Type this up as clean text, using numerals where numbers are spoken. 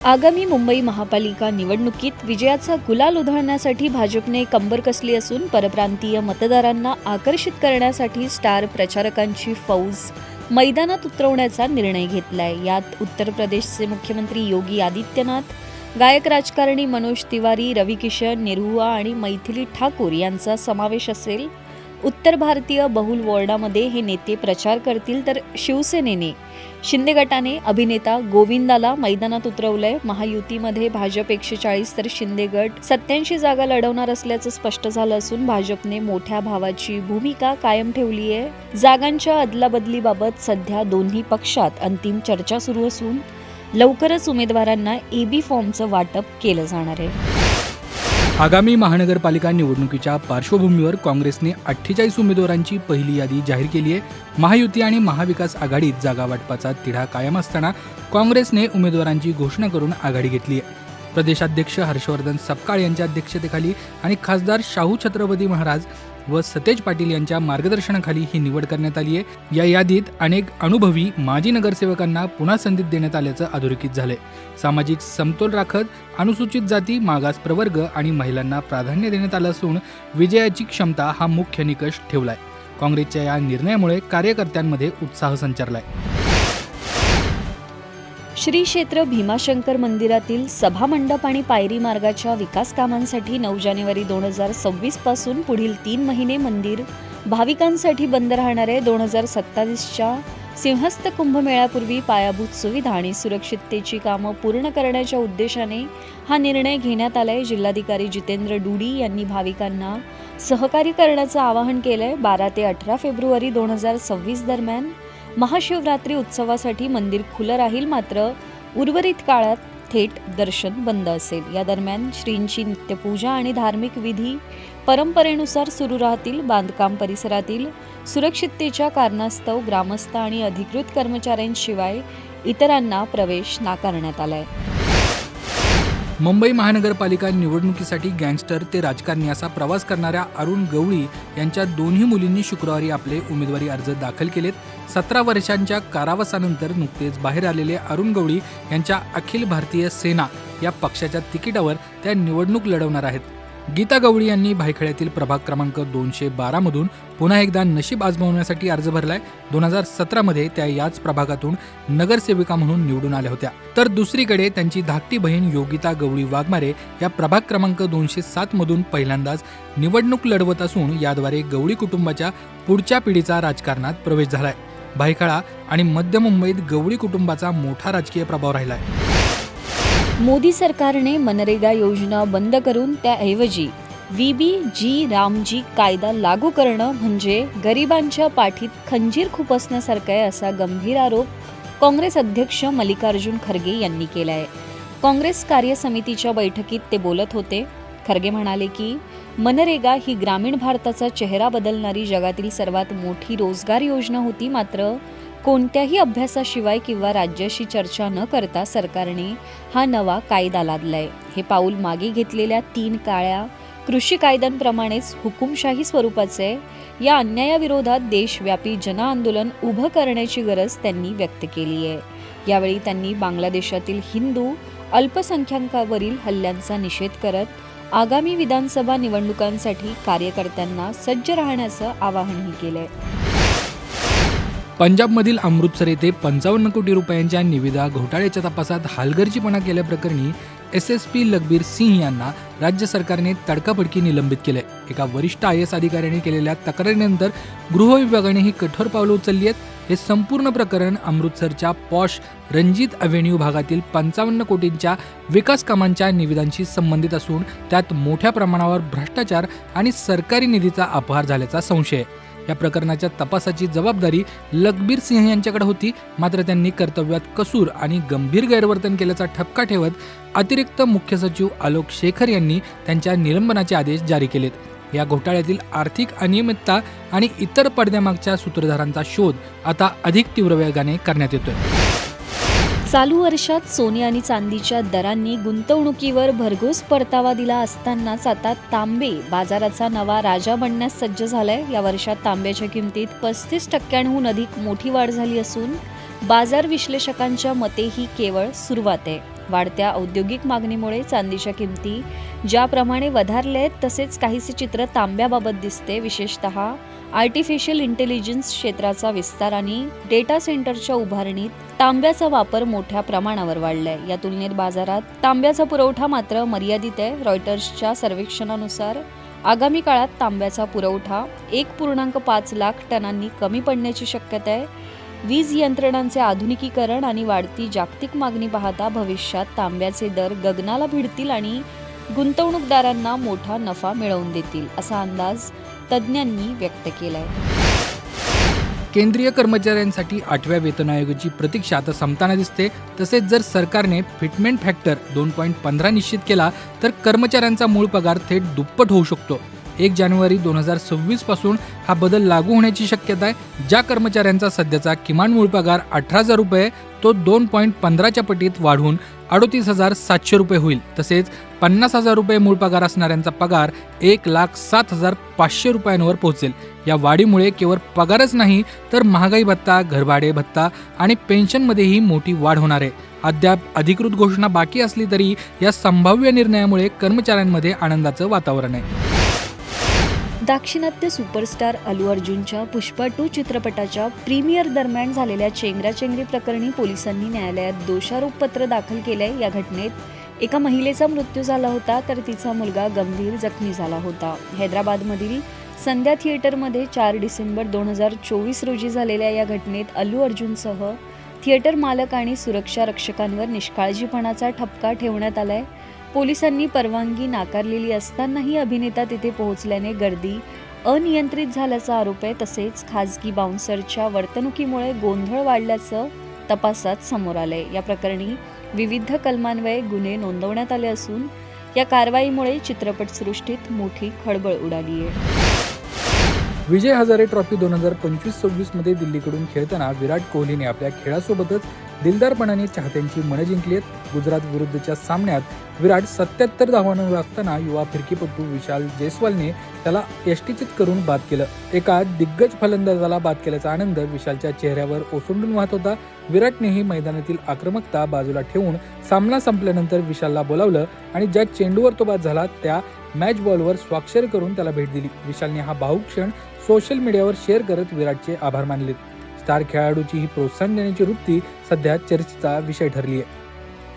आगामी मुंबई महापालिका निवडणुकीत विजयाचा गुलाल उधळण्यासाठी भाजपने कंबर कसली असून परप्रांतीय मतदारांना आकर्षित करण्यासाठी स्टार प्रचारकांची फौज मैदानात उतरवण्याचा निर्णय घेतलाय। यात उत्तर प्रदेशचे मुख्यमंत्री योगी आदित्यनाथ, गायक राजकारणी मनोज तिवारी, रवी किशन, निरहुआ आणि मैथिली ठाकूर यांचा समावेश असेल। उत्तर भारतीय बहुल वॉर्डामध्ये हे नेते प्रचार करतील, तर शिवसेनेने शिंदे गटाने अभिनेता गोविंदाला मैदानात उतरवलंय। महायुतीमध्ये भाजप 140 तर शिंदे गट 87 जागा लढवणार असल्याचं स्पष्ट झालं असून भाजपने मोठ्या भावाची भूमिका कायम ठेवली आहे। जागांच्या अदलाबदलीबाबत सध्या दोन्ही पक्षात अंतिम चर्चा सुरू असून लवकरच उमेदवारांना एबी फॉर्मचं वाटप केलं जाणार आहे। आगामी महानगरपालिका निवडणुकीच्या पार्श्वभूमीवर काँग्रेसने 48 उमेदवारांची पहिली यादी जाहीर केली आहे। महायुती आणि महाविकास आघाडीत जागा वाटपाचा तिढा कायम असताना काँग्रेसने उमेदवारांची घोषणा करून आघाडी घेतली आहे। प्रदेशाध्यक्ष हर्षवर्धन सपकाळ यांच्या अध्यक्षतेखाली आणि खासदार शाहू छत्रपती महाराज व सतेज पाटील यांच्या मार्गदर्शनाखाली ही निवड करण्यात आली आहे। या यादीत अनेक अनुभवी माजी नगरसेवकांना पुन्हा संधी देण्यात आल्याचं अधोरेखित झालंय। सामाजिक समतोल राखत अनुसूचित जाती, मागास प्रवर्ग आणि महिलांना प्राधान्य देण्यात आलं असून विजयाची क्षमता हा मुख्य निकष ठेवलाय। काँग्रेसच्या या निर्णयामुळे कार्यकर्त्यांमध्ये उत्साह संचारलाय। श्री क्षेत्र भीमाशंकर मंदिरातील सभामंडप आणि पायरी मार्गाच्या विकास कामांसाठी 9 जानेवारी 2026 पासून पुढील 3 महिने मंदिर भाविकांसाठी बंद राहणार आहे। 2027च्या सिंहस्थ कुंभमेळ्यापूर्वी पायाभूत सुविधा आणि सुरक्षिततेची कामं पूर्ण करण्याच्या उद्देशाने हा निर्णय घेण्यात आलाय। जिल्हाधिकारी जितेंद्र डुडी यांनी भाविकांना सहकार्य करण्याचं आवाहन केलंय। 12 ते 18 फेब्रुवारी 2026 दरम्यान महाशिवरात्री उत्सवासाठी मंदिर खुलं राहील, मात्र उर्वरित काळात थेट दर्शन बंद असेल। या दरम्यान श्रींची नित्यपूजा आणि धार्मिक विधी परंपरेनुसार सुरू राहतील। बांधकाम परिसरातील सुरक्षिततेच्या कारणास्तव ग्रामस्थ आणि अधिकृत कर्मचाऱ्यांशिवाय इतरांना प्रवेश नाकारण्यात आलाय। मुंबई महानगरपालिका निवडणुकीसाठी गँगस्टर ते राजकारणी असा प्रवास करणाऱ्या अरुण गवळी यांच्या दोन्ही मुलींनी शुक्रवारी आपले उमेदवारी अर्ज दाखल केलेत। 17 वर्षांच्या कारावासानंतर नुकतेच बाहेर आलेले अरुण गवळी यांच्या अखिल भारतीय सेना या पक्षाच्या तिकिटावर त्या निवडणूक लढवणार आहेत। गीता गवळी यांनी भायखळ्यातील प्रभाग क्रमांक 212 मधून पुन्हा एकदा नशीब आजमावण्यासाठी अर्ज भरलाय। 2017 मध्ये त्या याच प्रभागातून नगरसेविका म्हणून निवडून आल्या होत्या, तर दुसरीकडे त्यांची धाकटी बहीण योगिता गवळी वाघमारे या प्रभाग क्रमांक 207 मधून पहिल्यांदाच निवडणूक लढवत असून याद्वारे गवळी कुटुंबाच्या पुढच्या पिढीचा राजकारणात प्रवेश झालाय। भायखळा आणि मध्य मुंबईत गवळी कुटुंबाचा मोठा राजकीय प्रभाव राहिलाय। मोदी सरकारने मनरेगा योजना बंद करून त्याऐवजी VBG रामजी कायदा लागू करणं म्हणजे गरिबांच्या पाठीत खंजीर खुपसण्यासारखं आहे, असा गंभीर आरोप काँग्रेस अध्यक्ष मल्लिकार्जुन खरगे यांनी केला आहे। काँग्रेस कार्यसमितीच्या बैठकीत ते बोलत होते। खरगे म्हणाले की मनरेगा ही ग्रामीण भारताचा चेहरा बदलणारी जगातील सर्वात मोठी रोजगार योजना होती, मात्र कोणत्याही अभ्यासाशिवाय किंवा राज्याशी चर्चा न करता सरकारने हा नवा कायदा लादलाय। हे पाऊल मागे घेतलेल्या 3 काळ्या कृषी कायद्यांप्रमाणेच हुकुमशाही स्वरूपाचे आहे। या अन्यायाविरोधात देशव्यापी जनआंदोलन उभं करण्याची गरज त्यांनी व्यक्त केली आहे। यावेळी त्यांनी बांगलादेशातील हिंदू अल्पसंख्याकांवरील हल्ल्यांचा निषेध करत आगामी विधानसभा निवडणुकांसाठी कार्यकर्त्यांना सज्ज राहण्याचं आवाहनही केलंय। पंजाबमधील अमृतसर येथे 55 कोटी रुपयांच्या निविदा घोटाळ्याच्या तपासात हलगर्जीपणा केल्याप्रकरणी SSP लखबीर सिंह यांना राज्य सरकारने तडकाफडकी निलंबित केले। एका वरिष्ठ IAS अधिकाऱ्याने केलेल्या तक्रारीनंतर गृह विभागाने ही कठोर पावलं उचलली आहेत। हे संपूर्ण प्रकरण अमृतसरच्या पॉश रंजीत अव्हेन्यू भागातील 55 कोटींच्या विकास कामांच्या निविदांशी संबंधित असून त्यात मोठ्या प्रमाणावर भ्रष्टाचार आणि सरकारी निधीचा अपहार झाल्याचा संशय आहे। या प्रकरणाच्या तपासाची जबाबदारी लखबीर सिंह यांच्याकडे होती, मात्र त्यांनी कर्तव्यात कसूर आणि गंभीर गैरवर्तन केल्याचा ठपका ठेवत अतिरिक्त मुख्य सचिव आलोक शेखर यांनी त्यांच्या निलंबनाचे आदेश जारी केलेत। या घोटाळ्यातील आर्थिक अनियमितता आणि इतर पडद्यामागच्या सूत्रधारांचा शोध आता अधिक तीव्र वेगाने करण्यात येतोय। चालू वर्षात सोने आणि चांदीच्या दरांनी गुंतवणुकीवर भरघोस परतावा दिला असतानाच आता तांबे बाजाराचा नवा राजा बनण्यास सज्ज झालाय। या वर्षात तांब्याच्या किमतीत 35% अधिक मोठी वाढ झाली असून बाजार विश्लेषकांच्या मते ही केवळ सुरुवात आहे। वाढत्या औद्योगिक मागणीमुळे चांदीच्या किमती ज्याप्रमाणे वधारलेत तसेच काहीसे चित्र तांब्याबाबत दिसते. विशेषतः आर्टिफिशियल इंटेलिजन्स क्षेत्राचा विस्तार आणि डेटा सेंटरच्या उभारणीत तांब्याचा वापर मोठ्या प्रमाणावर वाढलाय. या तुलनेत बाजारात तांब्याचा पुरवठा मात्र मर्यादित आहे. रॉयटर्सच्या सर्वेक्षणानुसार आगामी काळात तांब्याचा पुरवठा 1.5 लाख टनांनी कमी पडण्याची शक्यता आहे. वीज यंत्रणांचे आधुनिकीकरण आणि वाढती जागतिक मागणी पाहता भविष्यात तांब्याचे दर गगनाला भिडतील आणि गुंतवणूकदारांना मोठा नफा मिळवून देतील असा अंदाज तज्ज्ञांनी व्यक्त केलाय. केंद्रीय कर्मचाऱ्यांसाठी 8व्या वेतन आयोगाची प्रतीक्षा आता संपताना दिसते. तसेच जर सरकारने फिटमेंट फॅक्टर 2.15 निश्चित केला तर कर्मचाऱ्यांचा मूळ पगार थेट दुप्पट होऊ शकतो. 1 जानेवारी 2026 पासून हा बदल लागू होण्याची शक्यता आहे. ज्या कर्मचाऱ्यांचा सध्याचा किमान मूळ पगार 18,000 रुपये तो 2.15च्या पटीत वाढून 38,700 रुपये होईल. तसेच 50,000 रुपये मूळ पगार असणाऱ्यांचा पगार 1,07,500 रुपयांवर पोहोचेल. या वाढीमुळे केवळ पगारच नाही तर महागाई भत्ता, घरभाडे भत्ता आणि पेन्शनमध्येही मोठी वाढ होणार आहे. अद्याप अधिकृत घोषणा बाकी असली तरी या संभाव्य निर्णयामुळे कर्मचाऱ्यांमध्ये आनंदाचं वातावरण आहे. दाक्षिणात्य सुपरस्टार अल्लू अर्जुनच्या पुष्पा 2 चित्रपटाच्या प्रीमियर दरम्यान झालेल्या चेंगराचेंगरी प्रकरणी पोलिसांनी न्यायालयात दोषारोपपत्र दाखल केलंय. या घटनेत एका महिलेचा मृत्यू झाला होता तर तिचा मुलगा गंभीर जखमी झाला होता. हैदराबादमधील संध्या थिएटरमध्ये 4 डिसेंबर 2024 रोजी झालेल्या या घटनेत अल्लू अर्जुनसह थिएटर मालक आणि सुरक्षा रक्षकांवर निष्काळजीपणाचा ठपका ठेवण्यात आलाय. पोलिसांनी परवानगी नाकारलेली असतानाही अभिनेता तिथे पोहोचल्याने गर्दी अनियंत्रित झाल्याचा आरोप आहे. तसेच खासगी बाउन्सरच्या वर्तणुकीमुळे गोंधळ वाढल्याचं तपासात समोर आलंय. या प्रकरणी विविध कलमान्वये गुन्हे नोंदवण्यात आले असून या कारवाईमुळे चित्रपटसृष्टीत मोठी खळबळ उडाली आहे. विजय हजारे ट्रॉफी 2025-26 मध्ये दिल्लीकडून खेळताना विराट कोहलीने आपल्या खेळासोबतच दिलदारपणाने चाहत्यांची मनं जिंकली आहेत. गुजरात विरुद्धच्या सामन्यात विराट 77 धावांवर असताना युवा फिरकीपटू विशाल जयस्वालने त्याला यष्टीचित करून बाद केलं. एका दिग्गज फलंदाजाला बाद केल्याचा आनंद विशालच्या चेहऱ्यावर ओसंडून वाहत होता. विराटनेही मैदानातील आक्रमकता बाजूला ठेवून सामना संपल्यानंतर विशालला बोलावलं आणि ज्या चेंडूवर तो बाद झाला त्या मॅच बॉलवर स्वाक्षरी करून त्याला भेट दिली. विशालने हा भावुक क्षण सोशल मीडियावर शेअर करत विराटचे आभार मानले. स्टार खेळाडूची ही प्रोत्साहन देण्याची वृत्ती सध्या चर्चेचा विषय ठरली आहे.